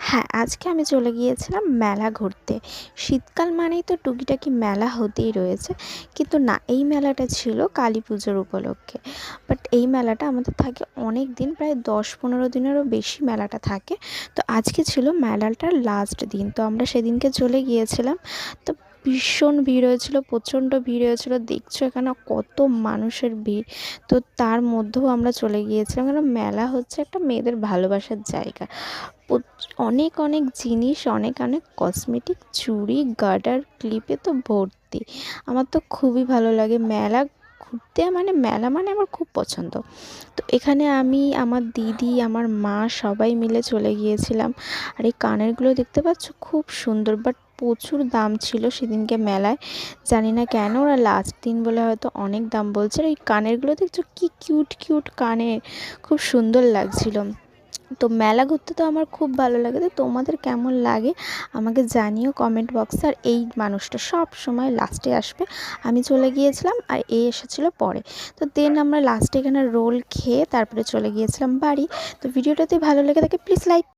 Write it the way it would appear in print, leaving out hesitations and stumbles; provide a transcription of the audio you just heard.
হ্যাঁ, আজকে আমি চলে গিয়েছিলাম মেলা ঘুরতে। শীতকাল মানেই তো টুকিটাকি মেলা হতেই রয়েছে। কিন্তু না, এই মেলাটা ছিল কালীপুজোর উপলক্ষে। বাট এই মেলাটা আমাদের থাকে অনেক দিন, প্রায় ১০-১৫ দিনেরও বেশি মেলাটা থাকে। তো আজকে ছিল মেলাটার লাস্ট দিন। তো আমরা সেদিনকে চলে গিয়েছিলাম। তো ভীষণ ভিড় হয়েছিল, প্রচণ্ড ভিড় হয়েছিল। দেখছো এখানে কত মানুষের ভিড়। তো তার মধ্যেও আমরা চলে গিয়েছিলাম, কারণ মেলা হচ্ছে একটা মেয়েদের ভালোবাসার জায়গা। অনেক অনেক জিনিস, অনেক অনেক কসমেটিক, চুড়ি, গার্ডার, ক্লিপে তো ভর্তি। আমার তো খুবই ভালো লাগে মেলা ঘুরতে, মানে মেলা মানে আমার খুব পছন্দ। তো এখানে আমি, আমার দিদি, আমার মা সবাই মিলে চলে গিয়েছিলাম। আর এই কানেরগুলো দেখতে পাচ্ছ, খুব সুন্দর, বাট প্রচুর দাম ছিল সেদিনকে মেলায়। জানি না কেন, ওরা লাস্ট দিন বলে হয়তো অনেক দাম বলছে। আর এই কানেরগুলো দেখছো কি কিউট কিউট কানের, খুব সুন্দর লাগছিল। তো মেলা ঘুরতে তো আমার খুব ভালো লাগে। তো তোমাদের কেমন লাগে আমাকে জানিও কমেন্ট বক্সে। আর এই মানুষটা সব সময় লাস্টে আসবে। আমি চলে গিয়েছিলাম আর এ এসেছিল পরে। তো দেন আমরা লাস্টে এখানে রোল খেয়ে তারপরে চলে গিয়েছিলাম বাড়ি। তো ভিডিওটাতে ভালো লেগে থাকে প্লিজ লাইক